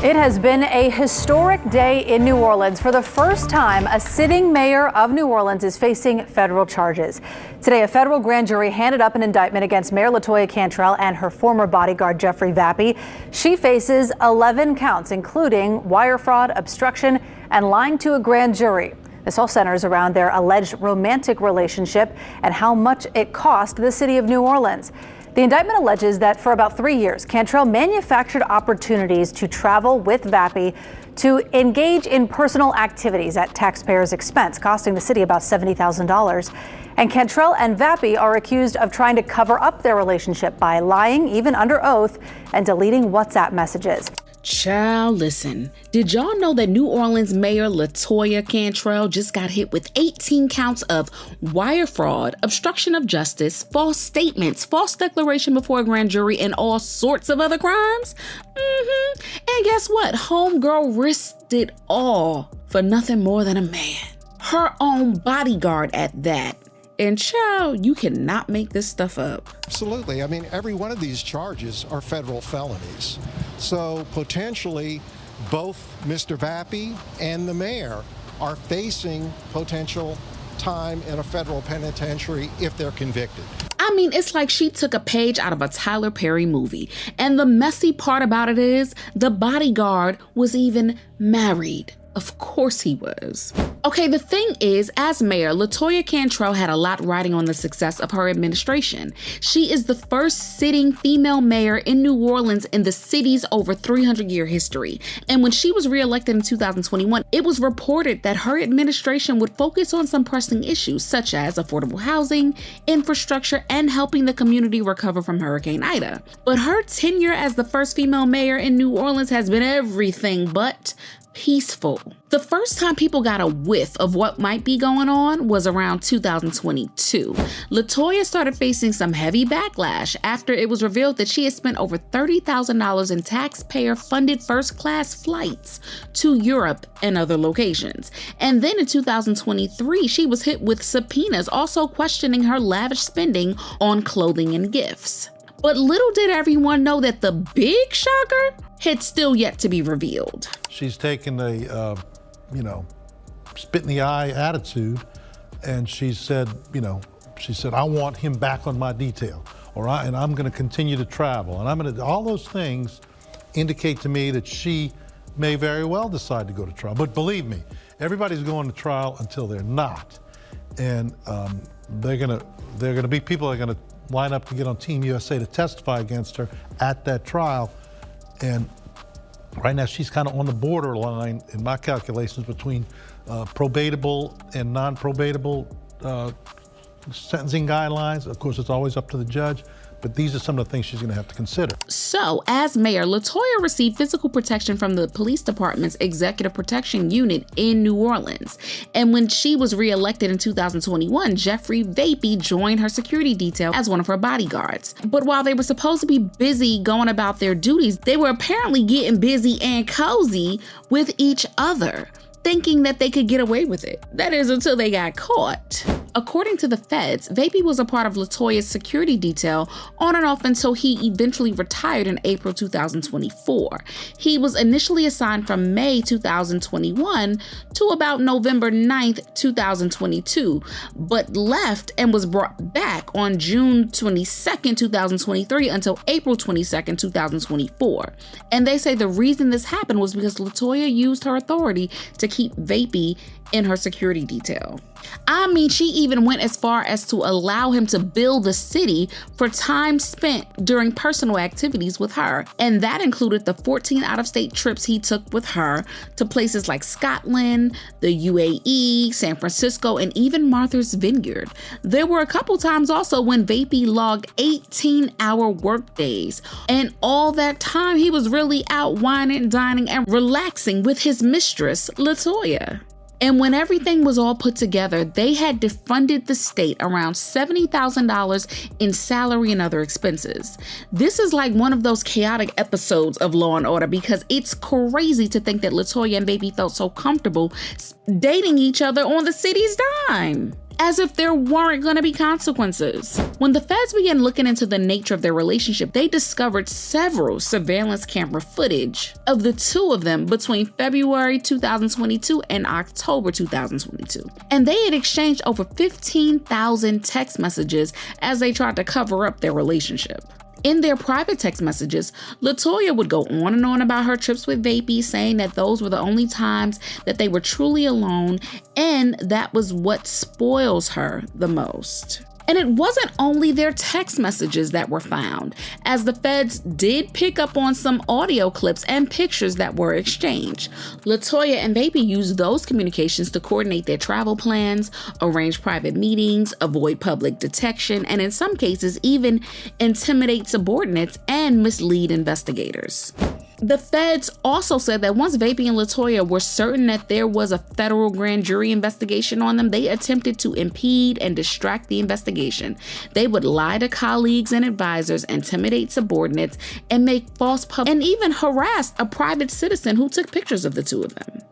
It has been a historic day in New Orleans. For the first time, a sitting mayor of New Orleans is facing federal charges. Today, a federal grand jury handed up an indictment against Mayor LaToya Cantrell and her former bodyguard, Jeffrey Vappy. She faces 11 counts, including wire fraud, obstruction, and lying to a grand jury. This all centers around their alleged romantic relationship and how much it cost the city of New Orleans. The indictment alleges that for about 3 years, Cantrell manufactured opportunities to travel with Vappy to engage in personal activities at taxpayers' expense, costing the city about $70,000. And Cantrell and Vappy are accused of trying to cover up their relationship by lying, even under oath, and deleting WhatsApp messages. Child, listen, did y'all know that New Orleans Mayor LaToya Cantrell just got hit with 18 counts of wire fraud, obstruction of justice, false statements, false declaration before a grand jury, and all sorts of other crimes? And guess what? Homegirl risked it all for nothing more than a man. Her own bodyguard at that. And child, you cannot make this stuff up. Absolutely. I mean, every one of these charges are federal felonies. So potentially both Mr. Vappy and the mayor are facing potential time in a federal penitentiary if they're convicted. I mean, it's like she took a page out of a Tyler Perry movie. And the messy part about it is the bodyguard was even married. Of course he was. Okay, the thing is, as mayor, LaToya Cantrell had a lot riding on the success of her administration. She is the first sitting female mayor in New Orleans in the city's over 300-year history. And when she was reelected in 2021, it was reported that her administration would focus on some pressing issues such as affordable housing, infrastructure, and helping the community recover from Hurricane Ida. But her tenure as the first female mayor in New Orleans has been everything but peaceful. The first time people got a whiff of what might be going on was around 2022. LaToya started facing some heavy backlash after it was revealed that she had spent over $30,000 in taxpayer-funded first-class flights to Europe and other locations. And then in 2023, she was hit with subpoenas, also questioning her lavish spending on clothing and gifts. But little did everyone know that the big shocker had still yet to be revealed. She's taken a, spit in the eye attitude, and she said, I want him back on my detail, and I'm going to continue to travel, and all those things indicate to me that she may very well decide to go to trial. But believe me, everybody's going to trial until they're not, and they're going to be people that are going to line up to get on Team USA to testify against her at that trial. And right now, she's kind of on the borderline, in my calculations, between probatable and non-probatable sentencing guidelines. Of course, it's always up to the judge, but these are some of the things she's going to have to consider. So, as mayor, LaToya received physical protection from the police department's executive protection unit in New Orleans. And when she was reelected in 2021, Jeffrey Vappy joined her security detail as one of her bodyguards. But while they were supposed to be busy going about their duties, they were apparently getting busy and cozy with each other, thinking that they could get away with it. That is, until they got caught. According to the feds, Vappy was a part of LaToya's security detail on and off until he eventually retired in April 2024. He was initially assigned from May 2021 to about November 9th, 2022, but left and was brought back on June 22nd, 2023 until April 22nd, 2024. And they say the reason this happened was because LaToya used her authority to keep Vappy in her security detail. I mean, she even went as far as to allow him to bill the city for time spent during personal activities with her. And that included the 14 out-of-state trips he took with her to places like Scotland, the UAE, San Francisco, and even Martha's Vineyard. There were a couple times also when Vappy logged 18-hour work days. And all that time, he was really out wining, dining, and relaxing with his mistress, LaToya. And when everything was all put together, they had defunded the state around $70,000 in salary and other expenses. This is like one of those chaotic episodes of Law and Order, because it's crazy to think that LaToya and Vappy felt so comfortable dating each other on the city's dime. as if there weren't gonna be consequences. When the feds began looking into the nature of their relationship, they discovered several surveillance camera footage of the two of them between February 2022 and October 2022. And they had exchanged over 15,000 text messages as they tried to cover up their relationship. In their private text messages, LaToya would go on and on about her trips with Vapey, saying that those were the only times that they were truly alone, and that was what spoils her the most. And it wasn't only their text messages that were found, as the feds did pick up on some audio clips and pictures that were exchanged. LaToya and Vapey used those communications to coordinate their travel plans, arrange private meetings, avoid public detection, and in some cases even intimidate subordinates and mislead investigators. The feds also said that once Vapey and LaToya were certain that there was a federal grand jury investigation on them, they attempted to impede and distract the investigation. They would lie to colleagues and advisors, intimidate subordinates, and make false and even harass a private citizen who took pictures of the two of them.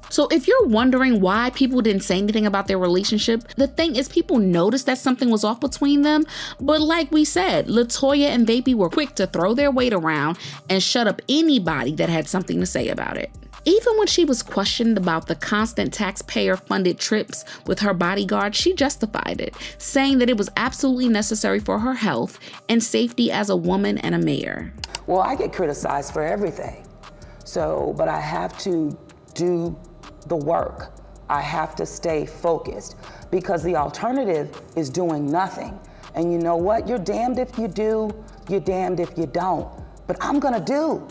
So if you're wondering why people didn't say anything about their relationship, the thing is people noticed that something was off between them. But like we said, LaToya and Vapey were quick to throw their weight around and shut up anybody that had something to say about it. Even when she was questioned about the constant taxpayer-funded trips with her bodyguard, she justified it, saying that it was absolutely necessary for her health and safety as a woman and a mayor. Well, I get criticized for everything. But I have to do the work. I have to stay focused because the alternative is doing nothing. And you know what? You're damned if you do, you're damned if you don't. But I'm gonna do.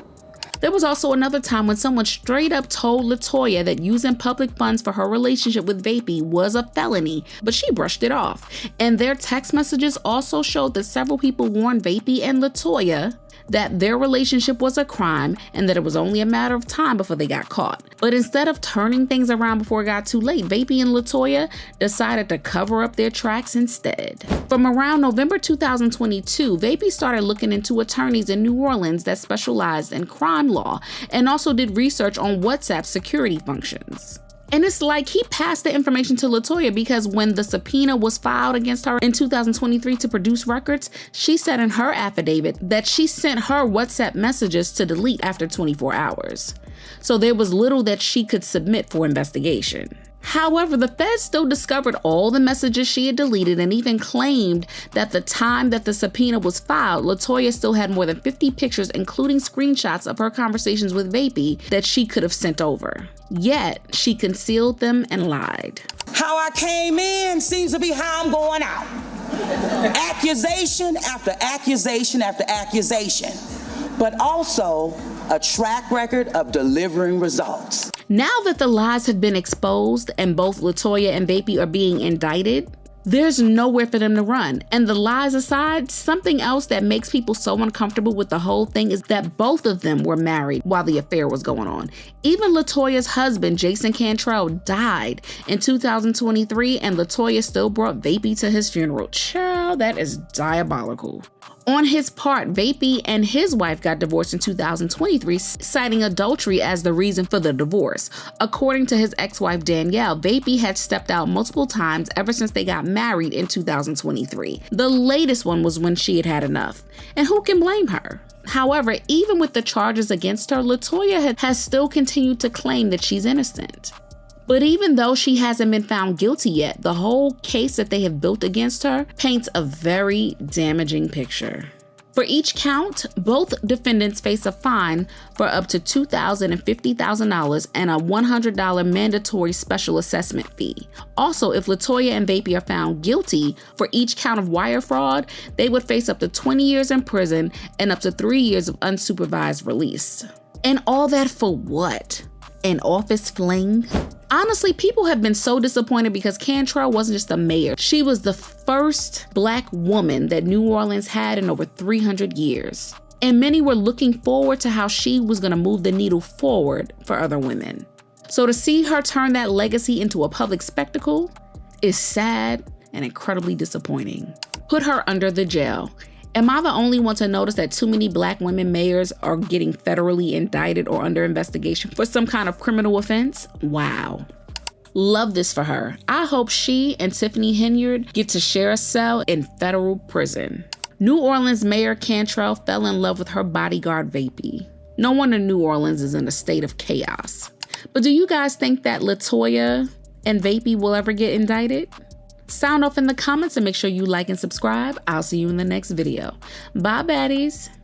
There was also another time when someone straight up told LaToya that using public funds for her relationship with Vapey was a felony, but she brushed it off. And their text messages also showed that several people warned Vapey and LaToya that their relationship was a crime and that it was only a matter of time before they got caught. But instead of turning things around before it got too late, Vapey and LaToya decided to cover up their tracks instead. From around November 2022, Vapey started looking into attorneys in New Orleans that specialized in crime law and also did research on WhatsApp security functions. And it's like he passed the information to LaToya because when the subpoena was filed against her in 2023 to produce records, she said in her affidavit that she sent her WhatsApp messages to delete after 24 hours. So there was little that she could submit for investigation. However, the feds still discovered all the messages she had deleted and even claimed that the time that the subpoena was filed, LaToya still had more than 50 pictures, including screenshots of her conversations with Vapey, that she could have sent over. Yet, she concealed them and lied. How I came in seems to be how I'm going out. Accusation after accusation after accusation, but also a track record of delivering results. Now that the lies have been exposed and both LaToya and Vapey are being indicted, there's nowhere for them to run. And the lies aside, something else that makes people so uncomfortable with the whole thing is that both of them were married while the affair was going on. Even LaToya's husband, Jason Cantrell, died in 2023, and LaToya still brought Vapey to his funeral. Child, that is diabolical. On his part, Vapey and his wife got divorced in 2023, citing adultery as the reason for the divorce. According to his ex-wife Danielle, Vapey had stepped out multiple times ever since they got married in 2023. The latest one was when she had had enough. And who can blame her? However, even with the charges against her, LaToya has still continued to claim that she's innocent. But even though she hasn't been found guilty yet, the whole case that they have built against her paints a very damaging picture. For each count, both defendants face a fine for up to $2,000 and $50,000 and a $100 mandatory special assessment fee. Also, if LaToya and Vapey are found guilty for each count of wire fraud, they would face up to 20 years in prison and up to 3 years of unsupervised release. And all that for what? An office fling? Honestly, people have been so disappointed because Cantrell wasn't just a mayor. She was the first Black woman that New Orleans had in over 300 years. And many were looking forward to how she was going to move the needle forward for other women. So to see her turn that legacy into a public spectacle is sad and incredibly disappointing. Put her under the jail. Am I the only one to notice that too many Black women mayors are getting federally indicted or under investigation for some kind of criminal offense? Wow. Love this for her. I hope she and Tiffany Henyard get to share a cell in federal prison. New Orleans Mayor Cantrell fell in love with her Bodyguard vapey. No wonder New Orleans is in a state of chaos. But do you guys think that LaToya and vapey will ever get indicted? Sound off in the comments and make sure you like and subscribe. I'll see you in the next video. Bye, baddies.